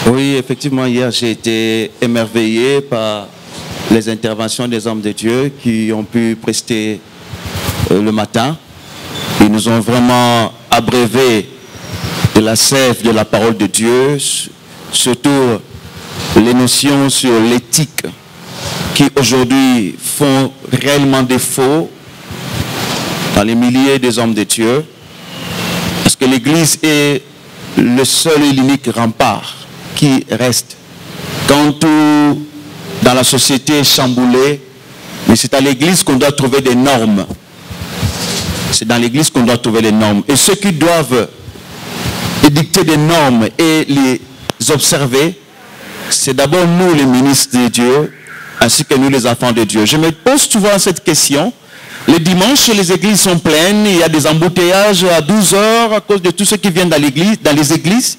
Oui, effectivement, hier j'ai été émerveillé par les interventions des hommes de Dieu qui ont pu prester le matin. Ils nous ont vraiment abreuvé de la sève de la parole de Dieu, surtout les notions sur l'éthique qui aujourd'hui font réellement défaut dans les milliers des hommes de Dieu. Parce que l'Église est le seul et l'unique rempart qui reste. Quand tout dans la société est chamboulé, mais c'est à l'Église qu'on doit trouver des normes. C'est dans l'Église qu'on doit trouver les normes. Et ceux qui doivent édicter des normes et les observer, c'est d'abord nous les ministres de Dieu, ainsi que nous les enfants de Dieu. Je me pose souvent cette question. Les dimanches, les églises sont pleines, il y a des embouteillages à 12 heures à cause de tous ceux qui viennent dans les églises.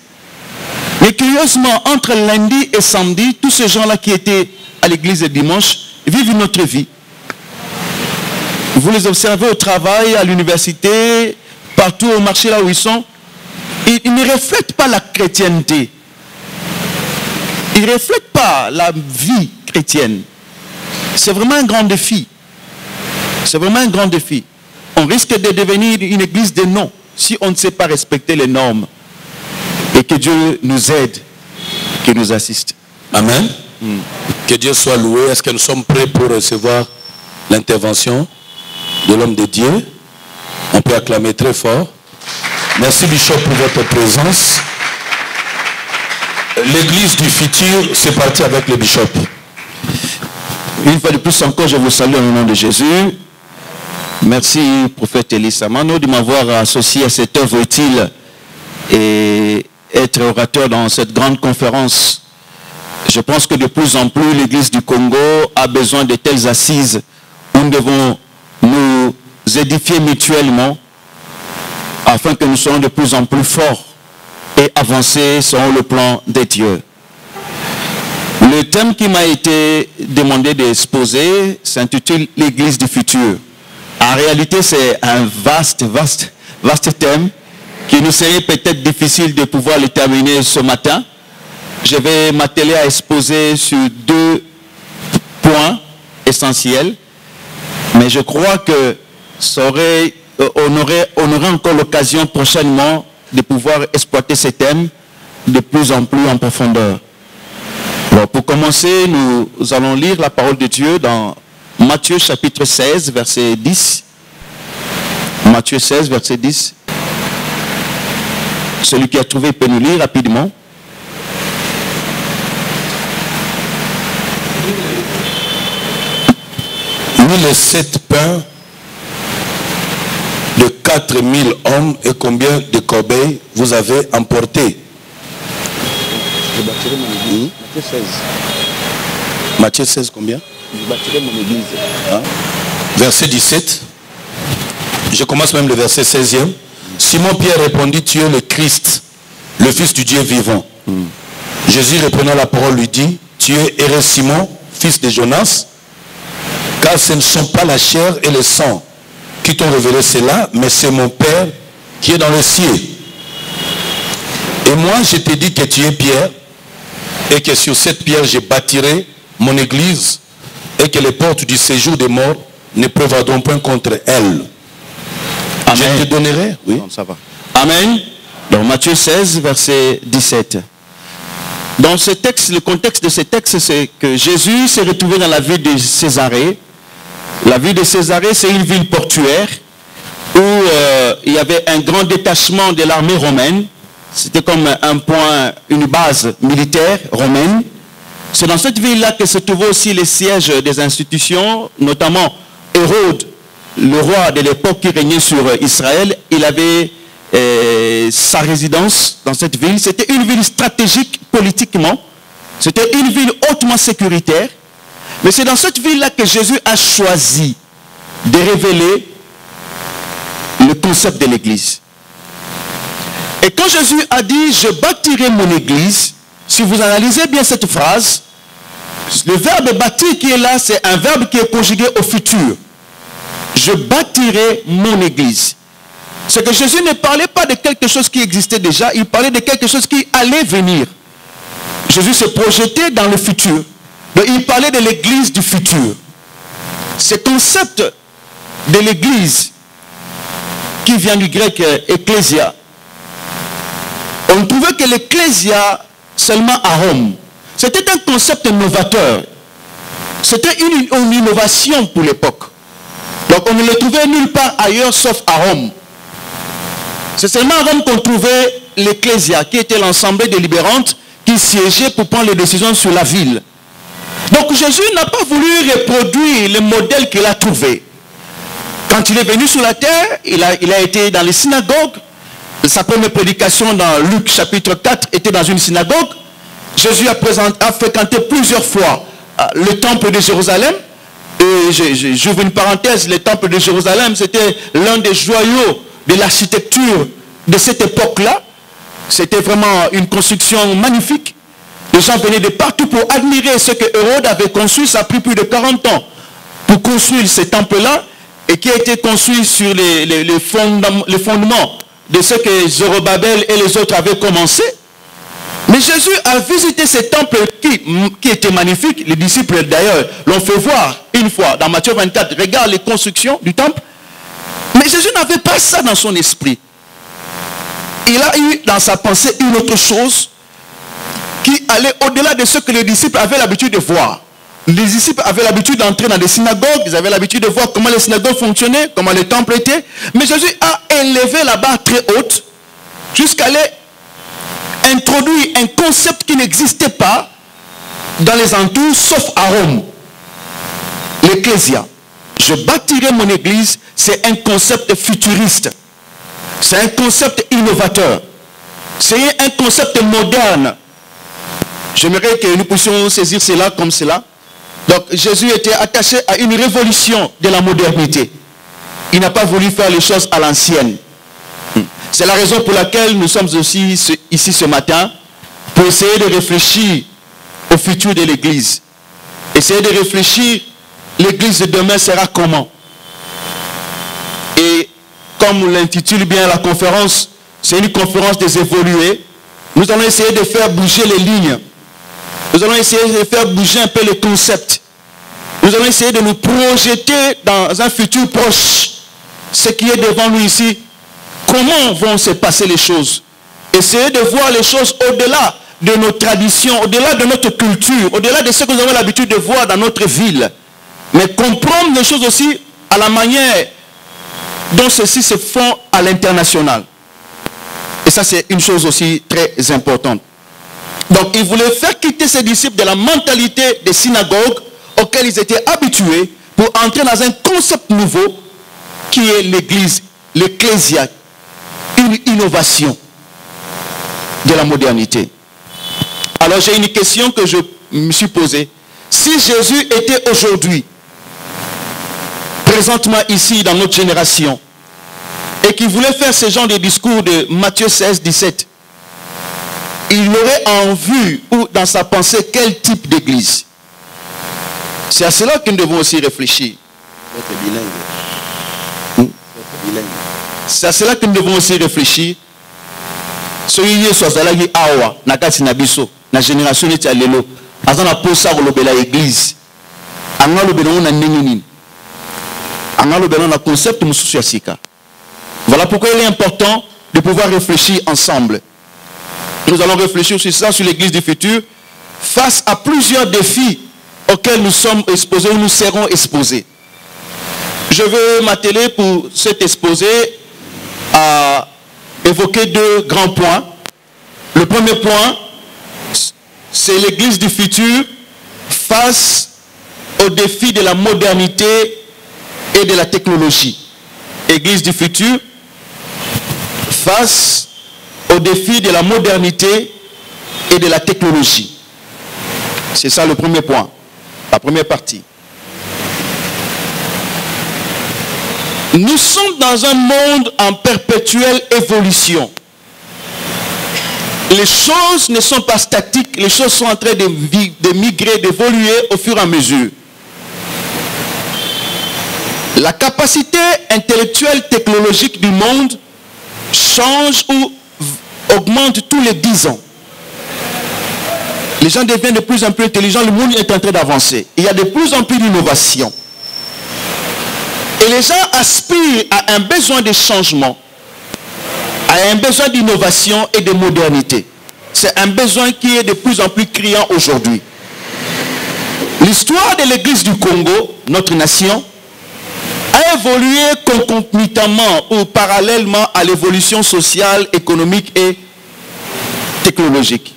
Mais curieusement, entre lundi et samedi, tous ces gens-là qui étaient à l'église le dimanche vivent une autre vie. Vous les observez au travail, à l'université, partout au marché là où ils sont. Ils ne reflètent pas la chrétienté. Ils ne reflètent pas la vie chrétienne. C'est vraiment un grand défi. C'est vraiment un grand défi. On risque de devenir une église de non si on ne sait pas respecter les normes. Et que Dieu nous aide, qu'il nous assiste. Amen. Que Dieu soit loué. Est-ce que nous sommes prêts pour recevoir l'intervention de l'homme de Dieu? On peut acclamer très fort. Merci Bishop pour votre présence. L'église du futur, c'est parti avec le Bishop. Une fois de plus encore, je vous salue au nom de Jésus. Merci, prophète Elie Samano, de m'avoir associé à cette œuvre utile et être orateur dans cette grande conférence. Je pense que de plus en plus, l'Église du Congo a besoin de telles assises où nous devons nous édifier mutuellement afin que nous soyons de plus en plus forts et avancer selon le plan des dieux. Le thème qui m'a été demandé d'exposer s'intitule l'Église du futur. En réalité, c'est un vaste thème qui nous serait peut-être difficile de pouvoir le terminer ce matin. Je vais m'atteler à exposer sur deux points essentiels, mais je crois que on aurait encore l'occasion prochainement de pouvoir exploiter ces thèmes de plus en plus en profondeur. Alors, pour commencer, nous allons lire la parole de Dieu dans Matthieu chapitre 16, verset 10. Matthieu 16, verset 10. Celui qui a trouvé peut nous lire rapidement. Ni les 7 pains de 4000 hommes et combien de corbeilles vous avez emporté? Je bâtirai mon église. Matthieu 16. Matthieu 16 combien? Je bâtirai mon église. Hein? Verset 17. Je commence même le verset 16e. Simon Pierre répondit, tu es le Christ, le Fils du Dieu vivant. Jésus reprenant la parole lui dit, tu es erré Simon, fils de Jonas, car ce ne sont pas la chair et le sang qui t'ont révélé cela, mais c'est mon Père qui est dans le ciel. Et moi je te dis que tu es Pierre, et que sur cette pierre je bâtirai mon église, et que les portes du séjour des morts ne prévaudront point contre elle. Amen. Je te donnerai. Oui. Non, ça va. Amen. Donc Matthieu 16, verset 17. Dans ce texte, le contexte de ce texte, c'est que Jésus s'est retrouvé dans la ville de Césarée. La ville de Césarée, c'est une ville portuaire où il y avait un grand détachement de l'armée romaine. C'était comme un point, une base militaire romaine. C'est dans cette ville-là que se trouvaient aussi les sièges des institutions, notamment Hérode, le roi de l'époque qui régnait sur Israël. Il avait sa résidence dans cette ville. C'était une ville stratégique politiquement. C'était une ville hautement sécuritaire. Mais c'est dans cette ville-là que Jésus a choisi de révéler le concept de l'église. Et quand Jésus a dit, je bâtirai mon église, si vous analysez bien cette phrase, le verbe bâtir qui est là, c'est un verbe qui est conjugué au futur. Je bâtirai mon église. C'est que Jésus ne parlait pas de quelque chose qui existait déjà, il parlait de quelque chose qui allait venir. Jésus se projetait dans le futur. Donc, il parlait de l'église du futur. Ce concept de l'église, qui vient du grec ecclésia, on trouvait que l'ecclésia seulement à Rome. C'était un concept novateur. C'était une innovation pour l'époque. Donc on ne le trouvait nulle part ailleurs sauf à Rome. C'est seulement à Rome qu'on trouvait l'ecclésia, qui était l'assemblée délibérante qui siégeait pour prendre les décisions sur la ville. Donc Jésus n'a pas voulu reproduire le modèle qu'il a trouvé. Quand il est venu sur la terre, il a été dans les synagogues. Sa première prédication dans Luc chapitre 4 était dans une synagogue. Jésus a fréquenté plusieurs fois le temple de Jérusalem. Et j'ouvre une parenthèse, le temple de Jérusalem, c'était l'un des joyaux de l'architecture de cette époque-là. C'était vraiment une construction magnifique. Les gens venaient de partout pour admirer ce que Hérode avait construit. Ça a pris plus de 40 ans pour construire ce temple-là, et qui a été construit sur les fondements de ce que Zorobabel et les autres avaient commencé. Mais Jésus a visité ce temple qui était magnifique. Les disciples d'ailleurs l'ont fait voir une fois dans Matthieu 24. Regarde les constructions du temple. Mais Jésus n'avait pas ça dans son esprit. Il a eu dans sa pensée une autre chose qui allait au-delà de ce que les disciples avaient l'habitude de voir. Les disciples avaient l'habitude d'entrer dans des synagogues, ils avaient l'habitude de voir comment les synagogues fonctionnaient, comment les temples étaient. Mais Jésus a élevé la barre très haute jusqu'à aller introduire un concept qui n'existait pas dans les entours, sauf à Rome. L'ecclésia. Je bâtirai mon église, c'est un concept futuriste. C'est un concept innovateur. C'est un concept moderne. J'aimerais que nous puissions saisir cela comme cela. Donc Jésus était attaché à une révolution de la modernité. Il n'a pas voulu faire les choses à l'ancienne. C'est la raison pour laquelle nous sommes aussi ici ce matin, pour essayer de réfléchir au futur de l'Église. Essayer de réfléchir, l'Église de demain sera comment. Et comme l'intitule bien la conférence, c'est une conférence des évolués, nous allons essayer de faire bouger les lignes. Nous allons essayer de faire bouger un peu les concepts. Nous allons essayer de nous projeter dans un futur proche. Ce qui est devant nous ici, comment vont se passer les choses. Essayer de voir les choses au-delà de nos traditions, au-delà de notre culture, au-delà de ce que nous avons l'habitude de voir dans notre ville. Mais comprendre les choses aussi à la manière dont ceci se font à l'international. Et ça, c'est une chose aussi très importante. Donc, il voulait faire quitter ses disciples de la mentalité des synagogues auxquelles ils étaient habitués pour entrer dans un concept nouveau qui est l'église, l'ecclésia, une innovation de la modernité. Alors, j'ai une question que je me suis posée. Si Jésus était aujourd'hui, présentement ici dans notre génération, et qu'il voulait faire ce genre de discours de Matthieu 16, 17, il aurait en vue ou dans sa pensée quel type d'église? C'est à cela que nous devons aussi réfléchir. C'est à cela que nous devons aussi réfléchir. Soyez soazalagi awa nakati nabiso na génération neti alelo azana posa kolobela église anga lobela na nini anga lobela na concept mususu ya sika. Voilà pourquoi il est important de pouvoir réfléchir ensemble. Nous allons réfléchir sur ça, sur l'église du futur, face à plusieurs défis auxquels nous sommes exposés ou nous serons exposés. Je veux m'atteler pour cet exposé à évoquer deux grands points. Le premier point, c'est l'église du futur face aux défis de la modernité et de la technologie. Église du futur face aux défis de la modernité et de la technologie. C'est ça le premier point, la première partie. Nous sommes dans un monde en perpétuelle évolution. Les choses ne sont pas statiques, les choses sont en train de migrer, d'évoluer au fur et à mesure. La capacité intellectuelle technologique du monde change ou augmente tous les 10 ans. Les gens deviennent de plus en plus intelligents, le monde est en train d'avancer. Il y a de plus en plus d'innovation. Et les gens aspirent à un besoin de changement, à un besoin d'innovation et de modernité. C'est un besoin qui est de plus en plus criant aujourd'hui. L'histoire de l'Église du Congo, notre nation, a évolué concomitamment ou parallèlement à l'évolution sociale, économique et technologique.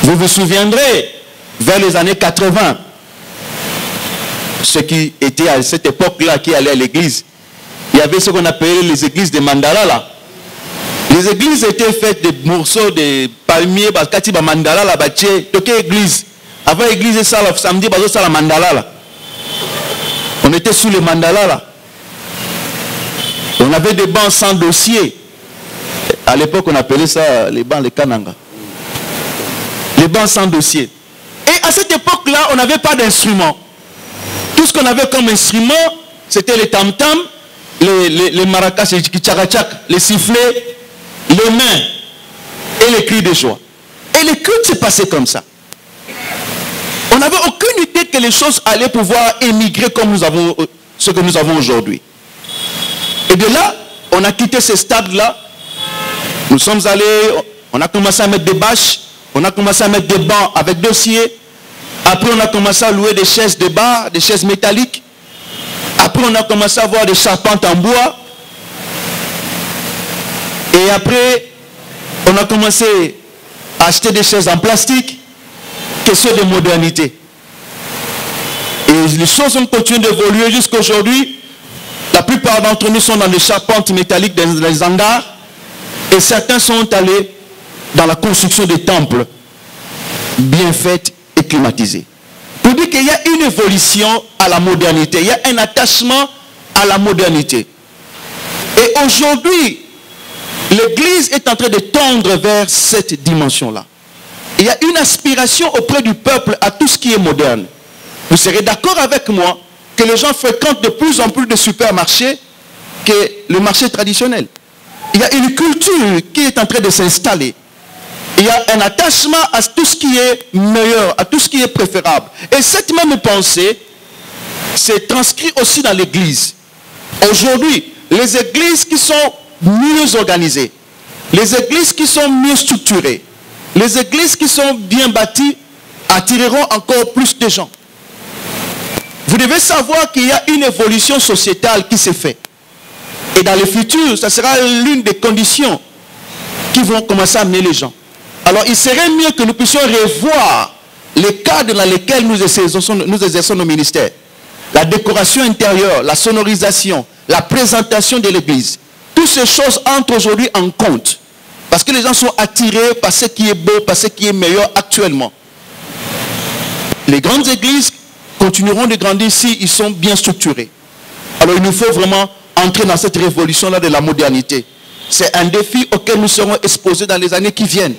Vous vous souviendrez, vers les années 80, ceux qui étaient à cette époque-là, qui allaient à l'église, il y avait ce qu'on appelait les églises de mandala là. Les églises étaient faites de morceaux de palmiers, bakati ba mandala la baché, toqué église. Avant l'église ça le samedi, bazo ça la mandala là. On était sous les mandala là. On avait des bancs sans dossier. À l'époque, on appelait ça les bancs les kananga. Les bancs sans dossier. Et à cette époque-là, on n'avait pas d'instruments. Tout ce qu'on avait comme instrument, c'était les tam-tam, les maracas, les tchakachak, les sifflets, les mains et les cris de joie. Et le culte s'est passé comme ça. On n'avait aucune idée que les choses allaient pouvoir émigrer comme nous avons ce que nous avons aujourd'hui. Et de là, on a quitté ce stade-là. Nous sommes allés, on a commencé à mettre des bâches, on a commencé à mettre des bancs avec dossier. Après, on a commencé à louer des chaises de bar, des chaises métalliques. Après, on a commencé à avoir des charpentes en bois. Et après, on a commencé à acheter des chaises en plastique. Question de modernité. Et les choses ont continué d'évoluer jusqu'à aujourd'hui. La plupart d'entre nous sont dans des charpentes métalliques, dans les hangars. Et certains sont allés dans la construction des temples bien faits et climatisés. Pour dire qu'il y a une évolution à la modernité. Il y a un attachement à la modernité. Et aujourd'hui, l'Église est en train de tendre vers cette dimension-là. Il y a une aspiration auprès du peuple à tout ce qui est moderne. Vous serez d'accord avec moi que les gens fréquentent de plus en plus de supermarchés que le marché traditionnel. Il y a une culture qui est en train de s'installer. Il y a un attachement à tout ce qui est meilleur, à tout ce qui est préférable. Et cette même pensée s'est transcrite aussi dans l'Église. Aujourd'hui, les églises qui sont mieux organisées, les églises qui sont mieux structurées, les églises qui sont bien bâties attireront encore plus de gens. Vous devez savoir qu'il y a une évolution sociétale qui s'est faite. Et dans le futur, ça sera l'une des conditions qui vont commencer à amener les gens. Alors il serait mieux que nous puissions revoir les cadres dans lesquels nous exerçons nos ministères. La décoration intérieure, la sonorisation, la présentation de l'église. Toutes ces choses entrent aujourd'hui en compte. Parce que les gens sont attirés par ce qui est beau, par ce qui est meilleur actuellement. Les grandes églises continueront de grandir si ils sont bien structurés. Alors il nous faut vraiment entrer dans cette révolution-là de la modernité. C'est un défi auquel nous serons exposés dans les années qui viennent.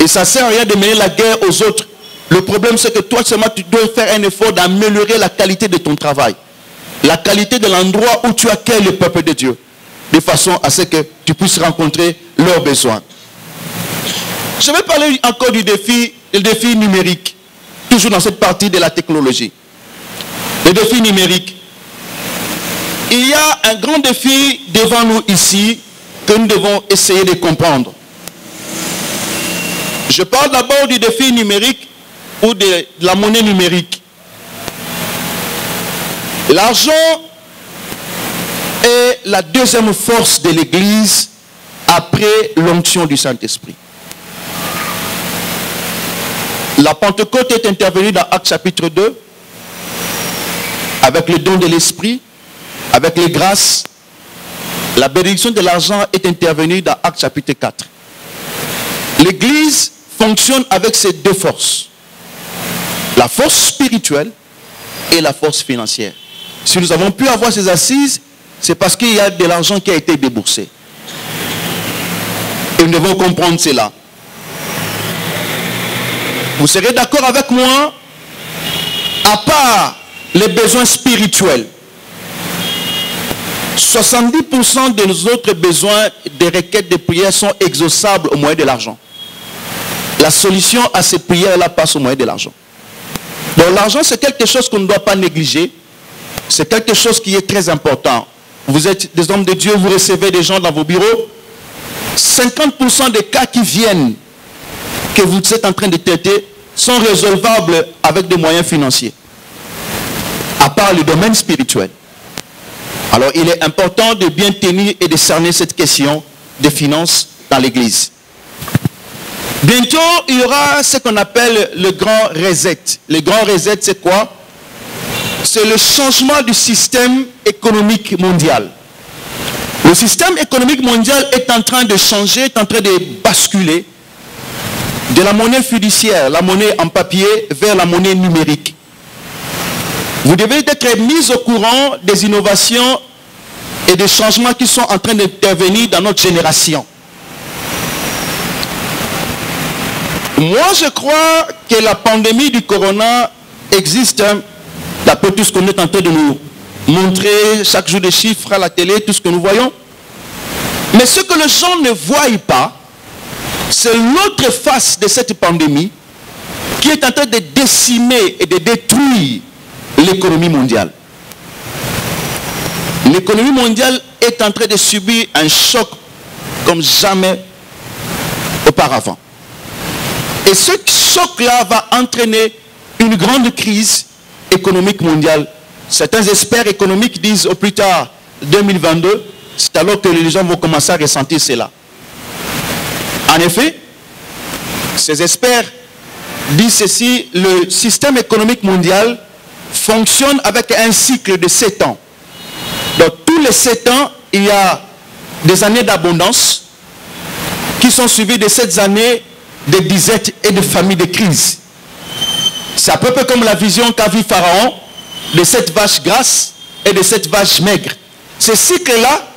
Et ça ne sert à rien de mener la guerre aux autres. Le problème, c'est que toi seulement, tu dois faire un effort d'améliorer la qualité de ton travail. La qualité de l'endroit où tu accueilles le peuple de Dieu. De façon à ce que tu puisses rencontrer leurs besoins. Je vais parler encore du défi numérique. Toujours dans cette partie de la technologie. Le défi numérique. Il y a un grand défi devant nous ici que nous devons essayer de comprendre. Je parle d'abord du défi numérique ou de la monnaie numérique. L'argent est la deuxième force de l'Église après l'onction du Saint-Esprit. La Pentecôte est intervenue dans Actes chapitre 2 avec le don de l'Esprit, avec les grâces. La bénédiction de l'argent est intervenue dans Actes chapitre 4. L'Église fonctionne avec ces deux forces. La force spirituelle et la force financière. Si nous avons pu avoir ces assises, c'est parce qu'il y a de l'argent qui a été déboursé. Et nous devons comprendre cela. Vous serez d'accord avec moi, à part les besoins spirituels, 70% de nos autres besoins des requêtes de prière sont exauçables au moyen de l'argent. La solution à ces prières-là passe au moyen de l'argent. Donc l'argent, c'est quelque chose qu'on ne doit pas négliger. C'est quelque chose qui est très important. Vous êtes des hommes de Dieu, vous recevez des gens dans vos bureaux. 50% des cas qui viennent, que vous êtes en train de traiter, sont résolvables avec des moyens financiers. À part le domaine spirituel. Alors il est important de bien tenir et de cerner cette question des finances dans l'église. Bientôt, il y aura ce qu'on appelle le grand reset. Le grand reset, c'est quoi? C'est le changement du système économique mondial. Le système économique mondial est en train de changer, est en train de basculer de la monnaie fiduciaire, la monnaie en papier, vers la monnaie numérique. Vous devez être mis au courant des innovations et des changements qui sont en train d'intervenir dans notre génération. Moi, je crois que la pandémie du corona existe, d'après tout ce qu'on est en train de nous montrer, chaque jour des chiffres à la télé, tout ce que nous voyons. Mais ce que les gens ne voient pas, c'est l'autre face de cette pandémie qui est en train de décimer et de détruire l'économie mondiale. L'économie mondiale est en train de subir un choc comme jamais auparavant. Et ce choc-là va entraîner une grande crise économique mondiale. Certains experts économiques disent au plus tard 2022, c'est alors que les gens vont commencer à ressentir cela. En effet, ces experts disent ceci, le système économique mondial fonctionne avec un cycle de 7 ans. Donc tous les 7 ans, il y a des années d'abondance qui sont suivies de 7 années de disette et de famine de crise. C'est à peu près comme la vision qu'a vu Pharaon de 7 vaches grasses et de 7 vaches maigres. Ce cycle-là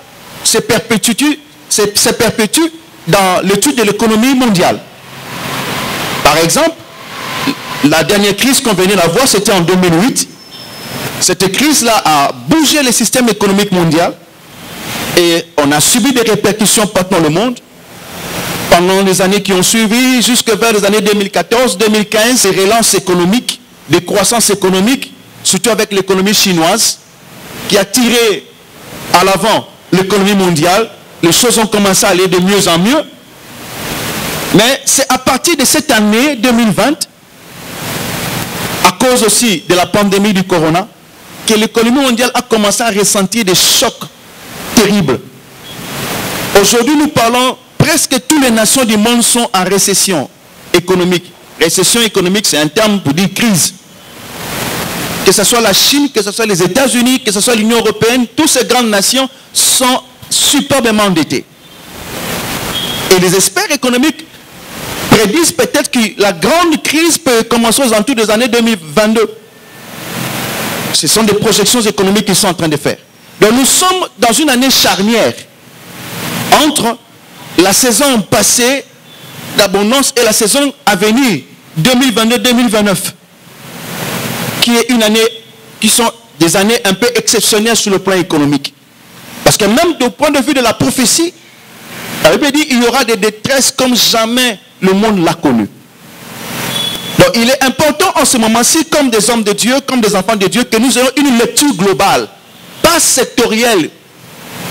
se perpétue dans l'étude de l'économie mondiale. Par exemple, la dernière crise qu'on venait d'avoir, c'était en 2008. Cette crise-là a bougé le système économique mondial et on a subi des répercussions partout dans le monde. Pendant les années qui ont suivi, jusque vers les années 2014-2015, ces relances économiques, des croissances économiques, surtout avec l'économie chinoise, qui a tiré à l'avant l'économie mondiale. Les choses ont commencé à aller de mieux en mieux. Mais c'est à partir de cette année 2020, à cause aussi de la pandémie du corona, que l'économie mondiale a commencé à ressentir des chocs terribles. Aujourd'hui, nous parlons, presque toutes les nations du monde sont en récession économique. Récession économique, c'est un terme pour dire crise. Que ce soit la Chine, que ce soit les États-Unis, que ce soit l'Union européenne, toutes ces grandes nations sont superbement endettées. Et les experts économiques prédisent peut-être que la grande crise peut commencer aux alentours des années 2022. Ce sont des projections économiques qu'ils sont en train de faire. Donc nous sommes dans une année charnière entre la saison passée d'abondance et la saison à venir, 2022-2029, qui est une année, qui sont des années un peu exceptionnelles sur le plan économique. Parce que même du point de vue de la prophétie, la Bible dit qu'il y aura des détresses comme jamais le monde l'a connu. Donc il est important en ce moment-ci, comme des hommes de Dieu, comme des enfants de Dieu, que nous ayons une lecture globale, pas sectorielle,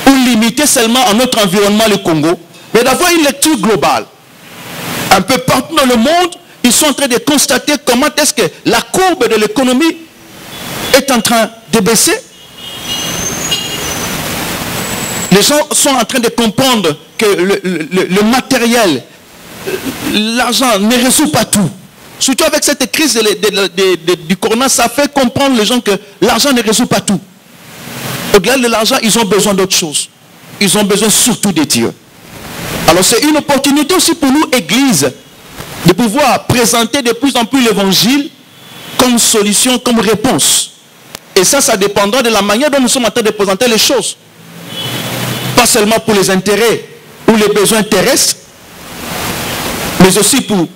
ou limitée seulement à notre environnement, le Congo, mais d'avoir une lecture globale. Un peu partout dans le monde, ils sont en train de constater comment est-ce que la courbe de l'économie est en train de baisser. Les gens sont en train de comprendre que le matériel, l'argent ne résout pas tout. Surtout avec cette crise du corona, ça fait comprendre les gens que l'argent ne résout pas tout. Au-delà de l'argent, ils ont besoin d'autre chose. Ils ont besoin surtout de Dieu. Alors c'est une opportunité aussi pour nous, Église, de pouvoir présenter de plus en plus l'évangile comme solution, comme réponse. Et ça dépendra de la manière dont nous sommes en train de présenter les choses. Pas seulement pour les intérêts ou les besoins terrestres, mais aussi pour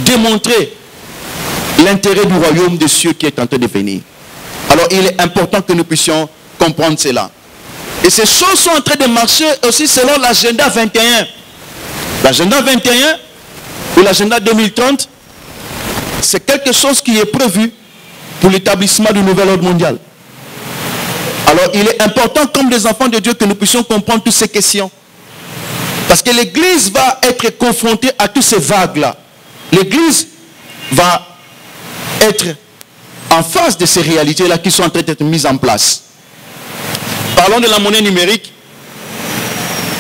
démontrer l'intérêt du royaume des cieux qui est en train de venir. Alors il est important que nous puissions comprendre cela. Et ces choses sont en train de marcher aussi selon l'agenda 21. L'agenda 21 ou l'agenda 2030, c'est quelque chose qui est prévu pour l'établissement du nouvel ordre mondial. Alors il est important comme des enfants de Dieu que nous puissions comprendre toutes ces questions. Parce que l'Église va être confrontée à toutes ces vagues-là. L'Église va être en face de ces réalités-là qui sont en train d'être mises en place. Parlons de la monnaie numérique.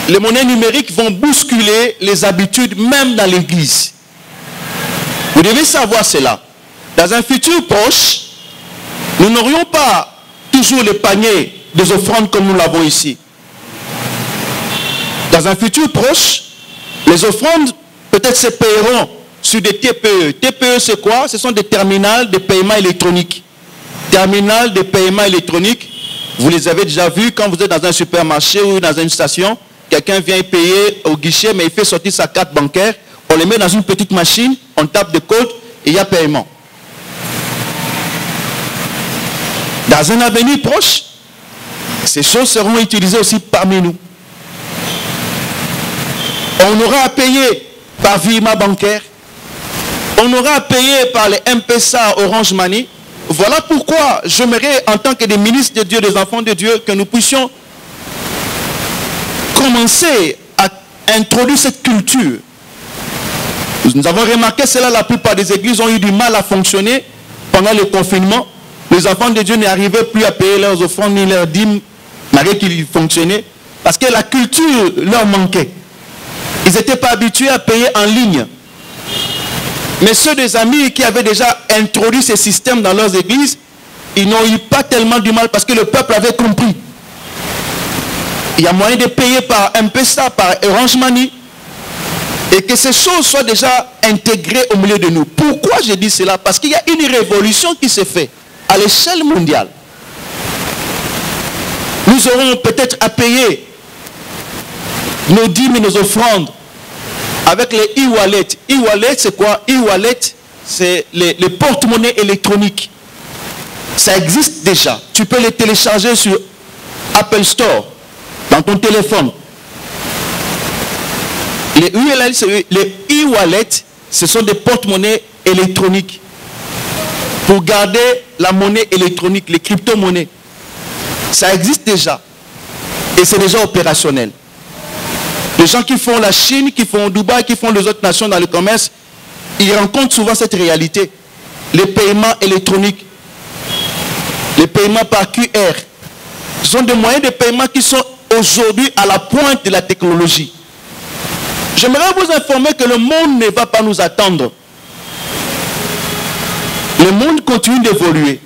Les monnaies numériques vont bousculer les habitudes même dans l'Église. Vous devez savoir cela. Dans un futur proche, nous n'aurions pas toujours les paniers des offrandes comme nous l'avons ici. Dans un futur proche, les offrandes peut-être se paieront sur des TPE. TPE c'est quoi? Ce sont des terminales de paiement électronique. Terminal de paiement électronique, vous les avez déjà vus quand vous êtes dans un supermarché ou dans une station. Quelqu'un vient payer au guichet, mais il fait sortir sa carte bancaire. On les met dans une petite machine, on tape des codes et il y a paiement. Dans un avenir proche, ces choses seront utilisées aussi parmi nous. On aura à payer par virement bancaire. On aura à payer par les M-Pesa, Orange Money. Voilà pourquoi j'aimerais, en tant que des ministres de Dieu, des enfants de Dieu, que nous puissions commencer à introduire cette culture. Nous avons remarqué cela, la plupart des églises ont eu du mal à fonctionner pendant le confinement. Les enfants de Dieu n'arrivaient plus à payer leurs offrandes ni leurs dîmes, malgré qu'ils fonctionnaient, parce que la culture leur manquait. Ils n'étaient pas habitués à payer en ligne. Mais ceux des amis qui avaient déjà introduit ces systèmes dans leurs églises, ils n'ont eu pas tellement du mal parce que le peuple avait compris. Il y a moyen de payer par M-Pesa, par Orange Money, et que ces choses soient déjà intégrées au milieu de nous. Pourquoi je dis cela? Parce qu'il y a une révolution qui se fait à l'échelle mondiale. Nous aurons peut-être à payer nos dîmes et nos offrandes avec les e-wallets. E-wallet, c'est quoi? E-wallet, c'est les porte-monnaies électroniques. Ça existe déjà. Tu peux les télécharger sur Apple Store, dans ton téléphone. Les e-wallets, ce sont des porte-monnaies électroniques pour garder la monnaie électronique, les crypto-monnaies. Ça existe déjà. Et c'est déjà opérationnel. Les gens qui font la Chine, qui font Dubaï, qui font les autres nations dans le commerce, ils rencontrent souvent cette réalité. Les paiements électroniques, les paiements par QR, ce sont des moyens de paiement qui sont aujourd'hui à la pointe de la technologie. J'aimerais vous informer que le monde ne va pas nous attendre. Le monde continue d'évoluer.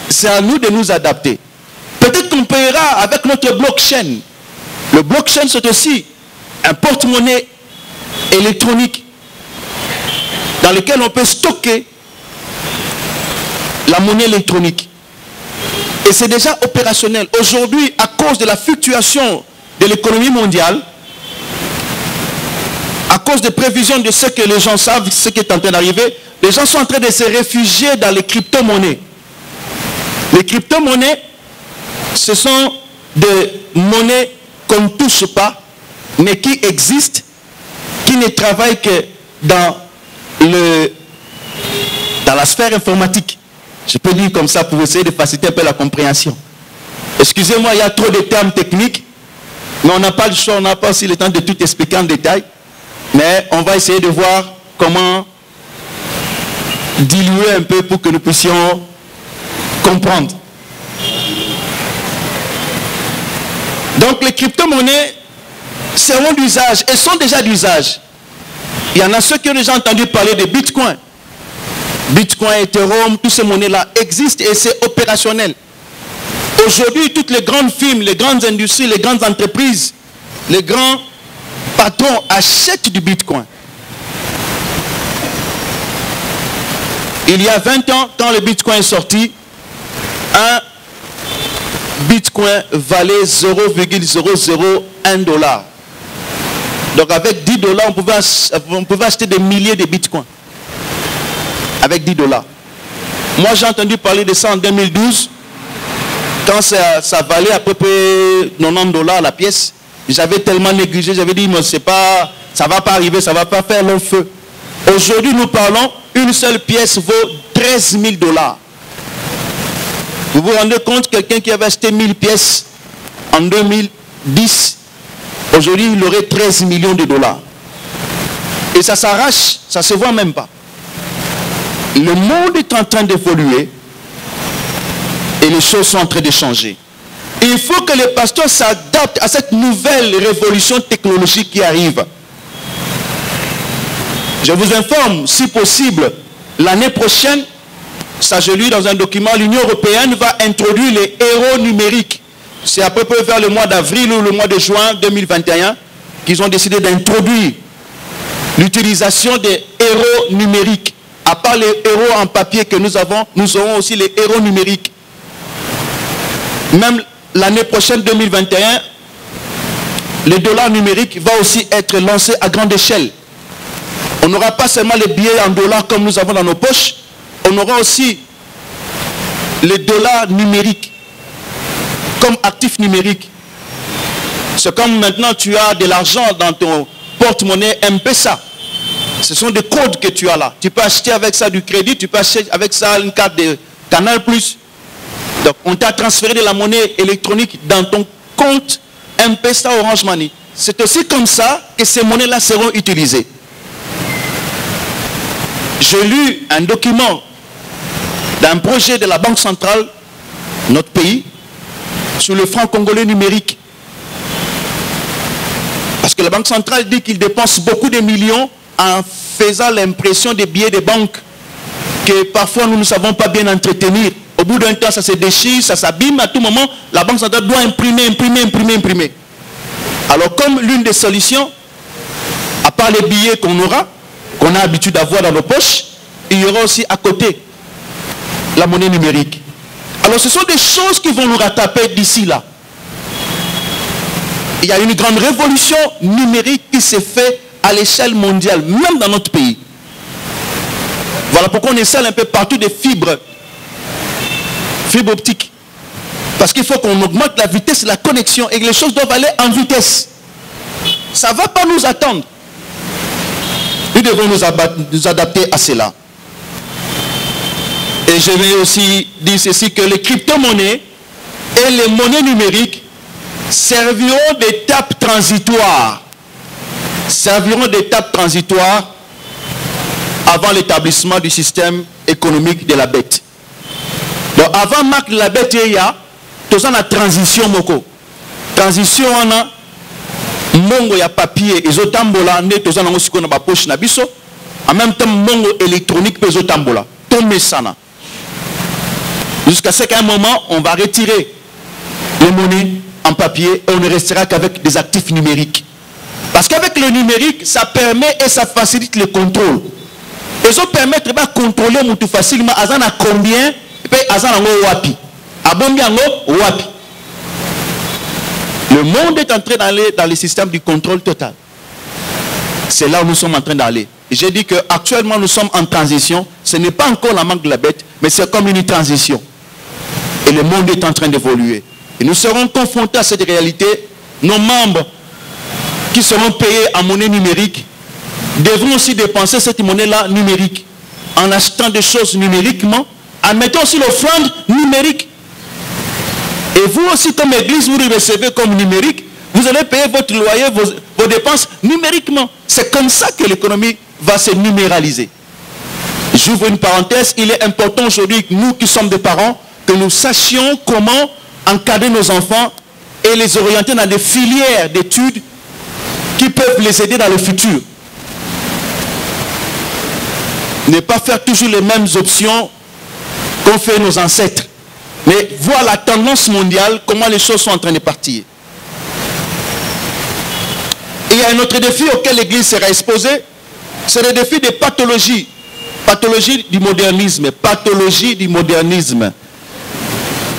C'est à nous de nous adapter. Peut-être qu'on paiera avec notre blockchain. Le blockchain, c'est aussi un porte-monnaie électronique dans lequel on peut stocker la monnaie électronique. Et c'est déjà opérationnel. Aujourd'hui, à cause de la fluctuation de l'économie mondiale, à cause des prévisions de ce que les gens savent, ce qui est en train d'arriver, les gens sont en train de se réfugier dans les crypto-monnaies. Les crypto-monnaies, ce sont des monnaies qu'on ne touche pas, mais qui existent, qui ne travaillent que dans la sphère informatique. Je peux dire comme ça pour essayer de faciliter un peu la compréhension. Excusez-moi, il y a trop de termes techniques, mais on n'a pas le choix, on n'a pas aussi le temps de tout expliquer en détail. Mais on va essayer de voir comment diluer un peu pour que nous puissions comprendre. Donc les crypto-monnaies seront d'usage et sont déjà d'usage. Il y en a ceux qui ont déjà entendu parler de Bitcoin. Bitcoin, Ethereum, toutes ces monnaies-là existent et c'est opérationnel. Aujourd'hui, toutes les grandes firmes, les grandes industries, les grandes entreprises, les grands patrons achètent du Bitcoin. Il y a 20 ans, quand le Bitcoin est sorti, un Bitcoin valait 0,001 $. Donc avec 10 $, on pouvait acheter des milliers de Bitcoins. Avec 10 $. Moi j'ai entendu parler de ça en 2012, quand ça valait à peu près 90 $ la pièce. J'avais tellement négligé, j'avais dit, mais c'est pas, ça ne va pas arriver, ça ne va pas faire long feu. Aujourd'hui, nous parlons, une seule pièce vaut 13 000 $. Vous vous rendez compte, quelqu'un qui avait acheté 1000 pièces en 2010, aujourd'hui, il aurait 13 millions de $. Et ça s'arrache, ça ne se voit même pas. Le monde est en train d'évoluer et les choses sont en train de changer. Il faut que les pasteurs s'adaptent à cette nouvelle révolution technologique qui arrive. Je vous informe, si possible, l'année prochaine, ça je lis dans un document, l'Union européenne va introduire les héros numériques. C'est à peu près vers le mois d'avril ou le mois de juin 2021 qu'ils ont décidé d'introduire l'utilisation des héros numériques. À part les héros en papier que nous avons, nous aurons aussi les héros numériques. Même l'année prochaine, 2021, le dollar numérique va aussi être lancé à grande échelle. On n'aura pas seulement les billets en dollars comme nous avons dans nos poches, on aura aussi les dollars numériques comme actif numérique. C'est comme maintenant tu as de l'argent dans ton porte-monnaie M-Pesa. Ce sont des codes que tu as là. Tu peux acheter avec ça du crédit, tu peux acheter avec ça une carte de Canal+. Donc on t'a transféré de la monnaie électronique dans ton compte M-Pesa Orange Money. C'est aussi comme ça que ces monnaies-là seront utilisées. J'ai lu un document d'un projet de la Banque centrale, notre pays, sur le franc congolais numérique. Parce que la Banque centrale dit qu'il dépense beaucoup de millions en faisant l'impression des billets de banque que parfois nous ne savons pas bien entretenir. Au bout d'un temps, ça se déchire, ça s'abîme. À tout moment, la Banque centrale doit imprimer. Alors, comme l'une des solutions, à part les billets qu'on aura, qu'on a l'habitude d'avoir dans nos poches, il y aura aussi à côté la monnaie numérique. Alors, ce sont des choses qui vont nous rattraper d'ici là. Il y a une grande révolution numérique qui s'est faite à l'échelle mondiale, même dans notre pays. Voilà pourquoi on essaie un peu partout des fibres optiques. Parce qu'il faut qu'on augmente la vitesse de la connexion et que les choses doivent aller en vitesse. Ça ne va pas nous attendre. Nous devons nous adapter à cela. Et je vais aussi dire ceci, que les crypto-monnaies et les monnaies numériques serviront d'étape transitoire. Avant l'établissement du système économique de la bête. Donc avant Marc de la bête, il y a tout ça la transition moko. Transition on a mongo ya papier ezotambola ne tout ça na ngosiko na ba poche na biso. En même temps mongo électronique pe ezotambola. Tombe sana. Jusqu'à ce qu'à un moment on va retirer les monnaies en papier et on ne restera qu'avec des actifs numériques. Parce qu'avec le numérique, ça permet et ça facilite le contrôle. Et ça permet de contrôler tout facilement. Azan a combien et puis azan a wapi. Wapi. Le monde est en train d'aller dans le système du contrôle total. C'est là où nous sommes en train d'aller. J'ai dit qu'actuellement nous sommes en transition. Ce n'est pas encore la marque de la bête, mais c'est comme une transition. Et le monde est en train d'évoluer. Et nous serons confrontés à cette réalité. Nos membres qui seront payés en monnaie numérique devront aussi dépenser cette monnaie-là numérique en achetant des choses numériquement, en mettant aussi l'offrande numérique. Et vous aussi, comme église, vous le recevez comme numérique, vous allez payer votre loyer, vos dépenses numériquement. C'est comme ça que l'économie va se numéraliser. J'ouvre une parenthèse, il est important aujourd'hui, nous qui sommes des parents, que nous sachions comment encadrer nos enfants et les orienter dans des filières d'études qui peuvent les aider dans le futur. Ne pas faire toujours les mêmes options qu'ont fait nos ancêtres, mais voir la tendance mondiale, comment les choses sont en train de partir. Et il y a un autre défi auquel l'Église sera exposée, c'est le défi des pathologies. Pathologie du modernisme. Pathologie du modernisme.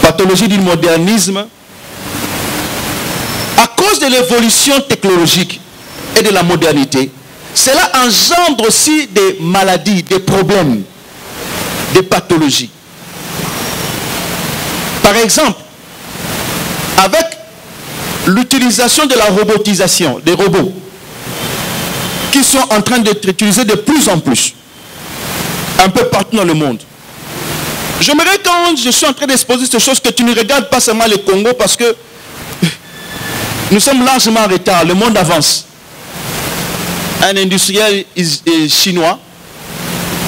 Pathologie du modernisme. À cause de l'évolution technologique et de la modernité, cela engendre aussi des maladies, des problèmes, des pathologies. Par exemple, avec l'utilisation de la robotisation, des robots, qui sont en train d'être utilisés de plus en plus, un peu partout dans le monde. J'aimerais, quand je suis en train d'exposer ces choses, que tu ne regardes pas seulement le Congo, parce que nous sommes largement en retard, le monde avance. Un industriel chinois,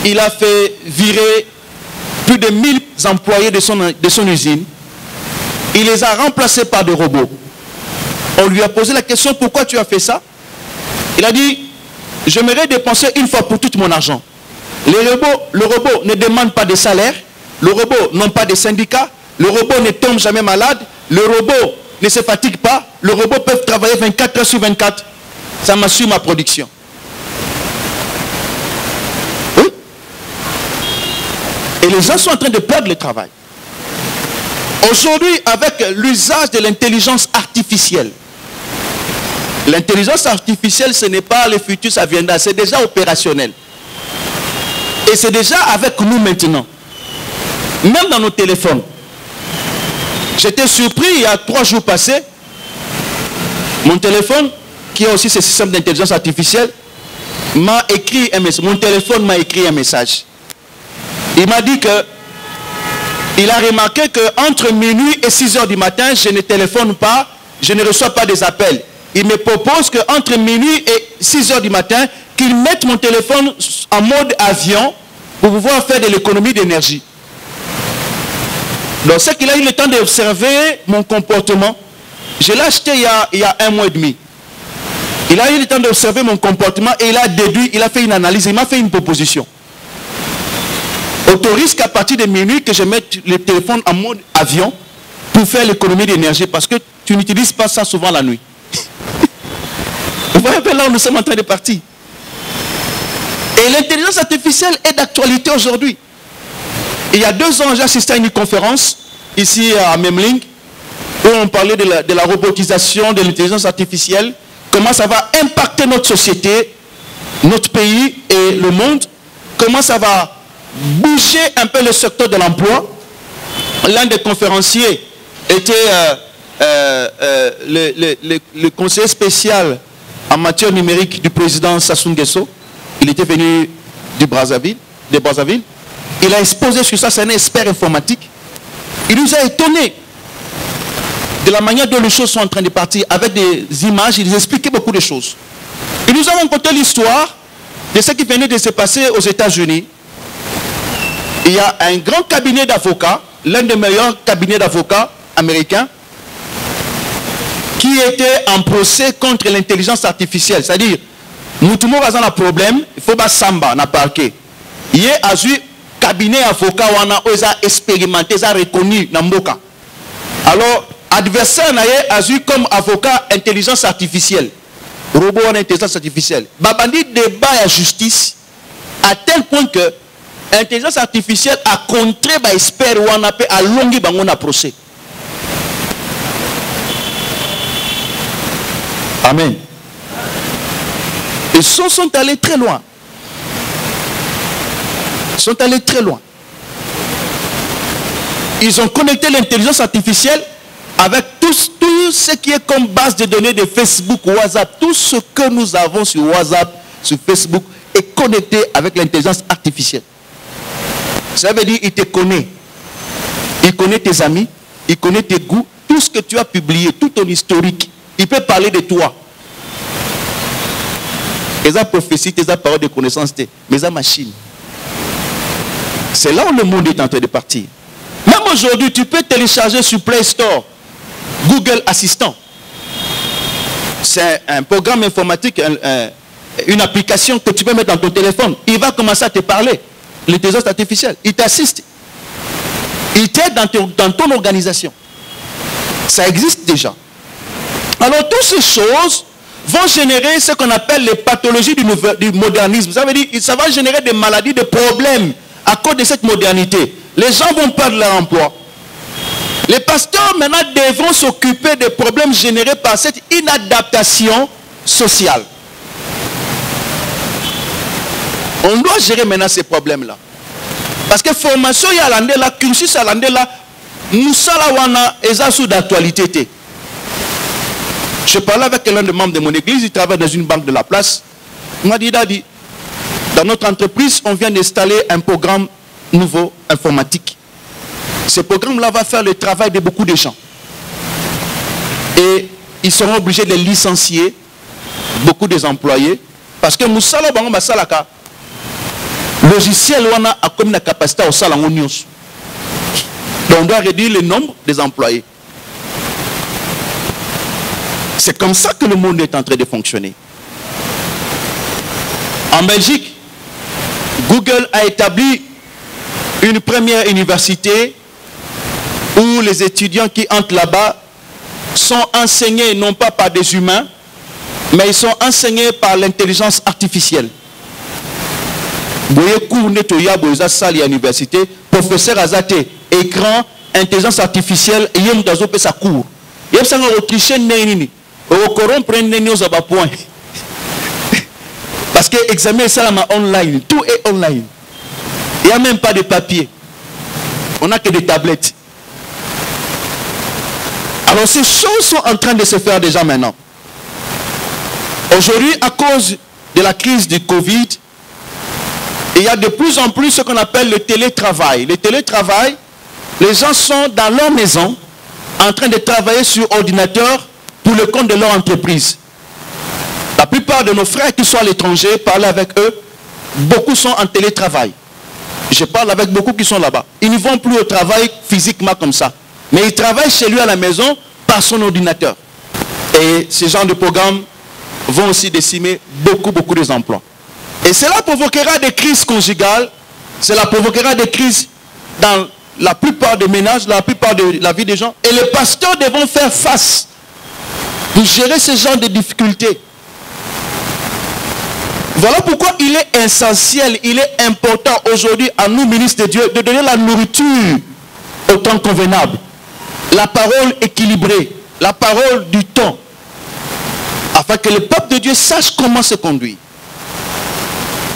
il a fait virer plus de 1000 employés de son usine. Il les a remplacés par des robots. On lui a posé la question, pourquoi tu as fait ça? Il a dit, j'aimerais dépenser une fois pour tout mon argent. Le robot ne demande pas de salaire, le robot n'a pas de syndicat, le robot ne tombe jamais malade, le robot ne se fatigue pas, le robot peut travailler 24 heures sur 24. Ça m'assure ma production. Oui. Et les gens sont en train de perdre le travail. Aujourd'hui, avec l'usage de l'intelligence artificielle, l'intelligence artificielle, ce n'est pas le futur, ça viendra, c'est déjà opérationnel. Et c'est déjà avec nous maintenant. Même dans nos téléphones. J'étais surpris, il y a 3 jours passés, mon téléphone, qui a aussi ce système d'intelligence artificielle, m'a écrit un message. Mon téléphone m'a écrit un message. Il m'a dit que il a remarqué qu'entre minuit et 6 heures du matin, je ne téléphone pas, je ne reçois pas des appels. Il me propose qu'entre minuit et 6 heures du matin, qu'il mette mon téléphone en mode avion pour pouvoir faire de l'économie d'énergie. Donc c'est qu'il a eu le temps d'observer mon comportement. Je l'ai acheté il y a 1 mois et demi. Il a eu le temps d'observer mon comportement et il a déduit, il a fait une analyse, il m'a fait une proposition. Autorise qu'à partir de minuit que je mette le téléphone en mode avion pour faire l'économie d'énergie, parce que tu n'utilises pas ça souvent la nuit. Vous voyez là où nous sommes en train de partir. Et l'intelligence artificielle est d'actualité aujourd'hui. Il y a 2 ans, j'ai assisté à une conférence ici à Memling où on parlait de la robotisation, de l'intelligence artificielle, comment ça va impacter notre société, notre pays et le monde, comment ça va bouger un peu le secteur de l'emploi. L'un des conférenciers était le conseiller spécial en matière numérique du président Sassou Nguesso. Il était venu de Brazzaville. Il a exposé sur ça, c'est un expert informatique. Il nous a étonnés de la manière dont les choses sont en train de partir. Avec des images, il nous expliquait beaucoup de choses. Il nous a raconté l'histoire de ce qui venait de se passer aux États-Unis. Il y a un grand cabinet d'avocats, l'un des meilleurs cabinets d'avocats américains, qui était en procès contre l'intelligence artificielle. C'est-à-dire, nous tout le monde a un problème, il faut pas samba, n'a pas parqué. Il y a un cabinet d'avocats où on a expérimenté, on a reconnu Namboka. Alors, adversaire a eu comme avocat intelligence artificielle, robot en intelligence artificielle. Babandi débat à justice à tel point que l'intelligence artificielle a contré les experts ou on a à longuer un procès. Amen. Ils sont allés très loin. Ils sont allés très loin. Ils ont connecté l'intelligence artificielle avec tout ce qui est comme base de données de Facebook, WhatsApp. Tout ce que nous avons sur WhatsApp, sur Facebook, est connecté avec l'intelligence artificielle. Ça veut dire qu'il te connaît. Il connaît tes amis, il connaît tes goûts, tout ce que tu as publié, tout ton historique. Il peut parler de toi. Et ça prophétie, tes paroles de connaissance, mais ça machine. C'est là où le monde est en train de partir. Même aujourd'hui, tu peux télécharger sur Play Store Google Assistant. C'est un programme informatique, une application que tu peux mettre dans ton téléphone. Il va commencer à te parler. L'intelligence artificielle, il t'assiste. Il t'aide dans ton organisation. Ça existe déjà. Alors, toutes ces choses vont générer ce qu'on appelle les pathologies du modernisme. Ça veut dire que ça va générer des maladies, des problèmes à cause de cette modernité. Les gens vont perdre leur emploi. Les pasteurs maintenant devront s'occuper des problèmes générés par cette inadaptation sociale. On doit gérer maintenant ces problèmes-là. Parce que formation, il y a l'andela, cursus à l'andela, nous sommes sous d'actualité. Je parlais avec l'un des membres de mon église, il travaille dans une banque de la place. On m'a dit, Daddy, dans notre entreprise, on vient d'installer un programme nouveau informatique. Ce programme-là va faire le travail de beaucoup de gens. Et ils seront obligés de licencier beaucoup des employés parce que Moussala Bango Masalaka, logiciel wana a comme la capacité au salon news. Donc on doit réduire le nombre des employés. C'est comme ça que le monde est en train de fonctionner. En Belgique, Google a établi une première université où les étudiants qui entrent là-bas sont enseignés non pas par des humains, mais ils sont enseignés par l'intelligence artificielle. Université, professeur Azate, écran, intelligence artificielle, et il y a sa cours. Il y a un Autrichien, il parce que l'examen est online, tout est online. Il n'y a même pas de papier. On n'a que des tablettes. Alors ces choses sont en train de se faire déjà maintenant. Aujourd'hui, à cause de la crise du Covid, il y a de plus en plus ce qu'on appelle le télétravail. Le télétravail, les gens sont dans leur maison en train de travailler sur ordinateur pour le compte de leur entreprise. La plupart de nos frères qui sont à l'étranger, parlent avec eux, beaucoup sont en télétravail. Je parle avec beaucoup qui sont là-bas. Ils ne vont plus au travail physiquement comme ça. Mais ils travaillent chez lui à la maison par son ordinateur. Et ce genre de programmes vont aussi décimer beaucoup des emplois. Et cela provoquera des crises conjugales, cela provoquera des crises dans la plupart des ménages, dans la plupart de la vie des gens. Et les pasteurs devront faire face pour gérer ce genre de difficultés. Voilà pourquoi il est essentiel, il est important aujourd'hui à nous, ministres de Dieu, de donner la nourriture au temps convenable. La parole équilibrée, la parole du temps, afin que le peuple de Dieu sache comment se conduire.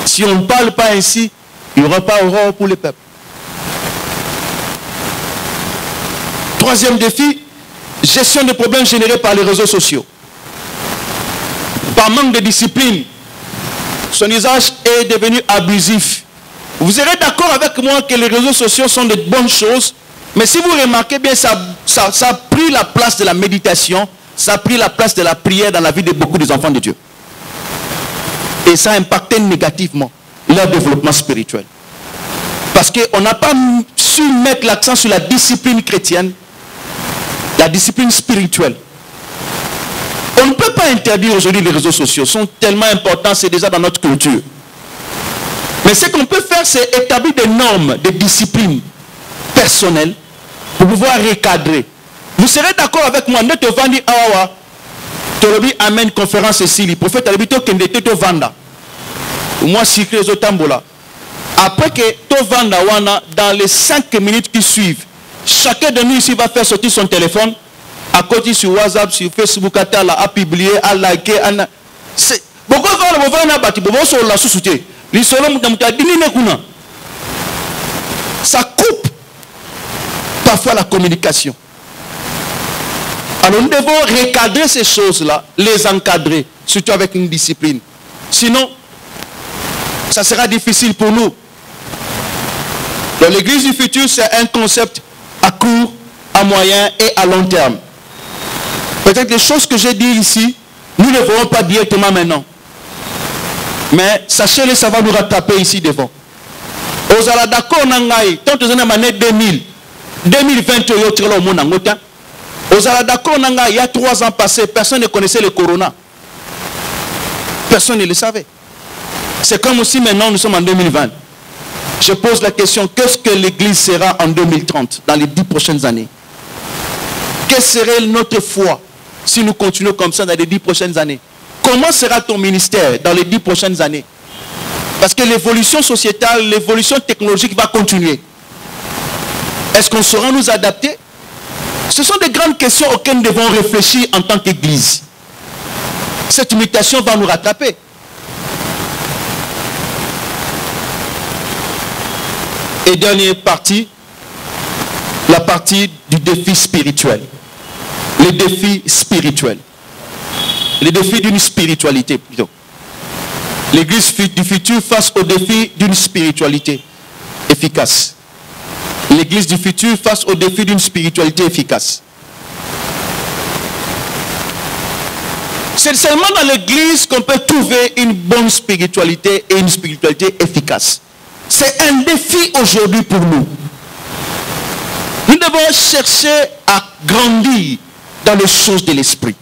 Si on ne parle pas ainsi, il n'y aura pas aurore pour le peuple. Troisième défi, gestion des problèmes générés par les réseaux sociaux. Par manque de discipline, son usage est devenu abusif. Vous serez d'accord avec moi que les réseaux sociaux sont de bonnes choses, mais si vous remarquez bien, ça a pris la place de la méditation, ça a pris la place de la prière dans la vie de beaucoup des enfants de Dieu. Et ça a impacté négativement leur développement spirituel. Parce qu'on n'a pas su mettre l'accent sur la discipline chrétienne, la discipline spirituelle. On ne peut pas interdire aujourd'hui les réseaux sociaux, ils sont tellement importants, c'est déjà dans notre culture. Mais ce qu'on peut faire, c'est établir des normes, des disciplines personnelles pour pouvoir recadrer. Vous serez d'accord avec moi, ne te vandi awa, Tolobi amène conférence ici, le prophète a dit que te vanda. Moi, si les tambola. Après que to vanda wana, dans les 5 minutes qui suivent, chacun de nous ici va faire sortir son téléphone. À côté sur WhatsApp, sur Facebook, à publier, à liker, à... Pourquoi ça coupe parfois la communication. Alors nous devons recadrer ces choses-là, les encadrer, surtout avec une discipline. Sinon, ça sera difficile pour nous. Dans l'église du futur, c'est un concept à court, à moyen et à long terme. Peut-être les choses que j'ai dit ici, nous ne verrons pas directement maintenant. Mais sachez-le, ça va nous rattraper ici devant. Ozala d'accord nangai, tant que nous avons 2000, 2020, Ozala d'accord nangai, il y a 3 ans passés, personne ne connaissait le corona. Personne ne le savait. C'est comme si maintenant nous sommes en 2020. Je pose la question, qu'est-ce que l'église sera en 2030, dans les 10 prochaines années? Quelle serait notre foi si nous continuons comme ça dans les 10 prochaines années? Comment sera ton ministère dans les 10 prochaines années? Parce que l'évolution sociétale, l'évolution technologique va continuer. Est-ce qu'on saura nous adapter? Ce sont des grandes questions auxquelles nous devons réfléchir en tant qu'Église. Cette mutation va nous rattraper. Et dernière partie, la partie du défi spirituel. Les défis spirituels. Les défis d'une spiritualité plutôt. L'église du futur face au défi d'une spiritualité efficace. L'église du futur face au défi d'une spiritualité efficace. C'est seulement dans l'église qu'on peut trouver une bonne spiritualité et une spiritualité efficace. C'est un défi aujourd'hui pour nous. Nous devons chercher à grandir dans les choses de l'esprit.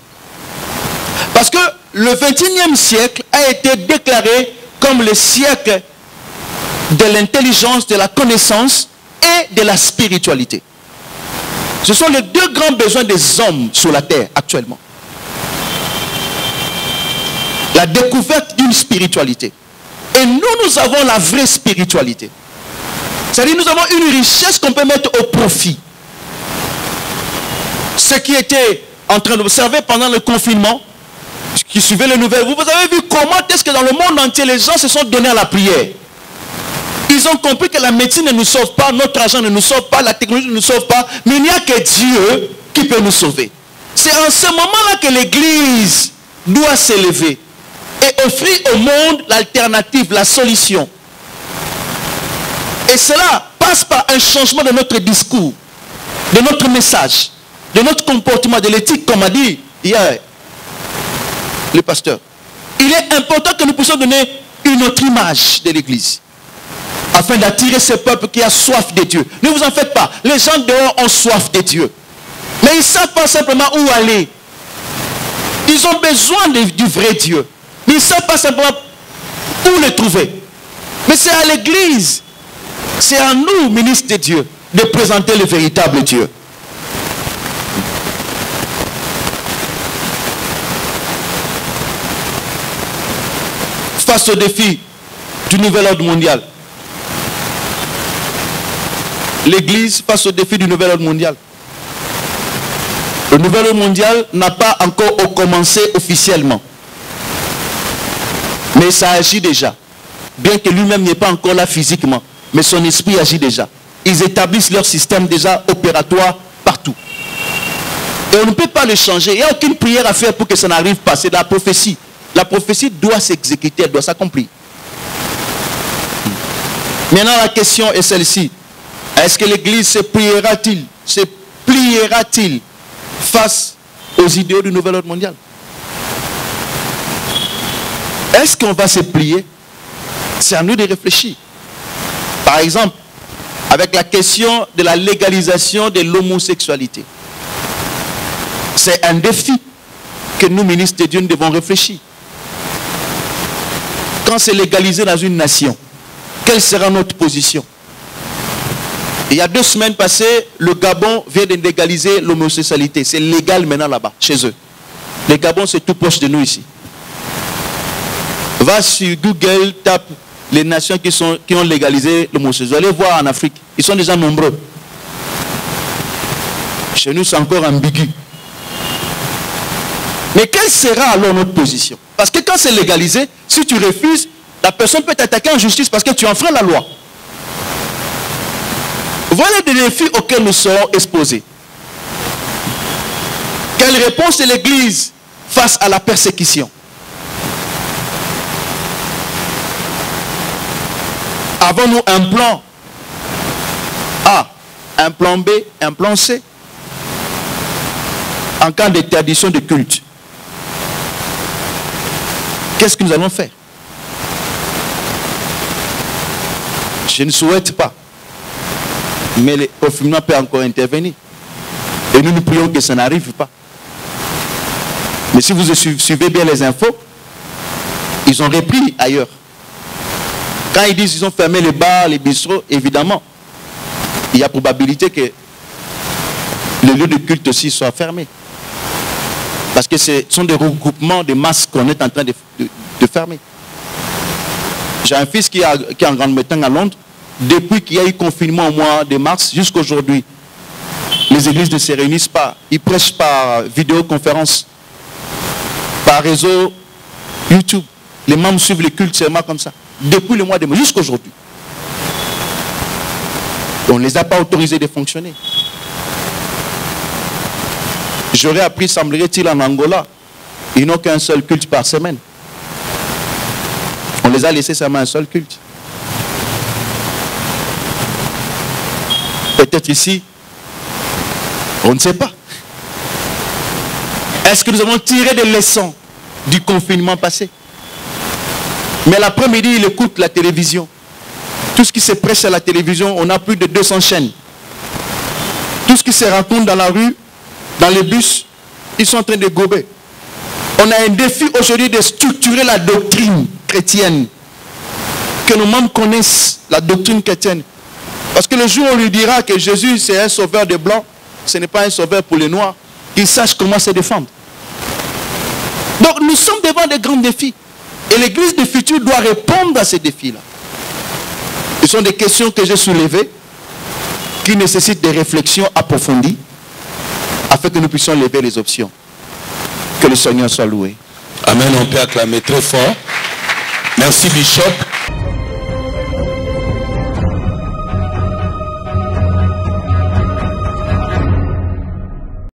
Parce que le 21e siècle a été déclaré comme le siècle de l'intelligence, de la connaissance et de la spiritualité. Ce sont les deux grands besoins des hommes sur la terre actuellement. La découverte d'une spiritualité. Et nous avons la vraie spiritualité. C'est-à-dire nous avons une richesse qu'on peut mettre au profit. Ce qui était en train d'observer pendant le confinement, qui suivait les nouvelles, vous avez vu comment est-ce que dans le monde entier, les gens se sont donnés à la prière. Ils ont compris que la médecine ne nous sauve pas, notre argent ne nous sauve pas, la technologie ne nous sauve pas, mais il n'y a que Dieu qui peut nous sauver. C'est en ce moment-là que l'Église doit s'élever et offrir au monde l'alternative, la solution. Et cela passe par un changement de notre discours, de notre message, de notre comportement, de l'éthique, comme a dit hier le pasteur. Il est important que nous puissions donner une autre image de l'Église, afin d'attirer ce peuple qui a soif de Dieu. Ne vous en faites pas. Les gens dehors ont soif de Dieu. Mais ils ne savent pas simplement où aller. Ils ont besoin du vrai Dieu. Mais ils ne savent pas simplement où le trouver. Mais c'est à l'Église, c'est à nous, ministres de Dieu, de présenter le véritable Dieu. Face au défi du nouvel ordre mondial, l'Église face au défi du nouvel ordre mondial. Le nouvel ordre mondial n'a pas encore commencé officiellement. Mais ça agit déjà. Bien que lui-même n'est pas encore là physiquement. Mais son esprit agit déjà. Ils établissent leur système déjà opératoire partout. Et on ne peut pas le changer. Il n'y a aucune prière à faire pour que ça n'arrive pas. C'est la prophétie. La prophétie doit s'exécuter, elle doit s'accomplir. Maintenant la question est celle-ci. Est-ce que l'Église se pliera-t-il face aux idéaux du nouvel ordre mondial? Est-ce qu'on va se plier? C'est à nous de réfléchir. Par exemple, avec la question de la légalisation de l'homosexualité. C'est un défi que nous, ministres de Dieu, nous devons réfléchir. Quand c'est légalisé dans une nation, quelle sera notre position? Il y a 2 semaines passées, le Gabon vient de légaliser l'homosexualité. C'est légal maintenant là-bas, chez eux. Le Gabon, c'est tout proche de nous ici. Va sur Google, tape les nations qui ont légalisé l'homosexualité. Allez voir en Afrique. Ils sont déjà nombreux. Chez nous, c'est encore ambigu. Mais quelle sera alors notre position? Parce que quand c'est légalisé, si tu refuses, la personne peut t'attaquer en justice parce que tu enfreins la loi. Voilà des défis auxquels nous serons exposés. Quelle réponse est l'Église face à la persécution? Avons-nous un plan A, un plan B, un plan C en cas d'interdiction de culte? Qu'est-ce que nous allons faire? Je ne souhaite pas. Mais le confinement peut encore intervenir. Et nous prions que ça n'arrive pas. Mais si vous suivez bien les infos, ils ont repris ailleurs. Quand ils disent qu'ils ont fermé les bars, les bistrots, évidemment, il y a probabilité que les lieux de culte aussi soient fermés. Parce que ce sont des regroupements de masses qu'on est en train de fermer. J'ai un fils qui est en Grande-Bretagne à Londres. Depuis qu'il y a eu confinement au mois de mars jusqu'à aujourd'hui, les églises ne se réunissent pas. Ils prêchent par vidéoconférence, par réseau YouTube. Les membres suivent les cultes seulement comme ça. Depuis le mois de mars jusqu'à aujourd'hui. On ne les a pas autorisés de fonctionner. J'aurais appris, semblerait-il, en Angola, ils n'ont qu'un seul culte par semaine. On les a laissés seulement un seul culte. Peut-être ici, on ne sait pas. Est-ce que nous avons tiré des leçons du confinement passé? Mais l'après-midi, il écoute la télévision. Tout ce qui se prêche à la télévision, on a plus de 200 chaînes. Tout ce qui se raconte dans la rue, dans les bus, ils sont en train de gober. On a un défi aujourd'hui de structurer la doctrine chrétienne. Que nos membres connaissent la doctrine chrétienne. Parce que le jour où on lui dira que Jésus c'est un sauveur des blancs, ce n'est pas un sauveur pour les noirs, qu'ils sachent comment se défendre. Donc nous sommes devant des grands défis. Et l'église du futur doit répondre à ces défis-là. Ce sont des questions que j'ai soulevées, qui nécessitent des réflexions approfondies, afin que nous puissions lever les options. Que le Seigneur soit loué. Amen, on peut acclamer très fort. Merci Bishop.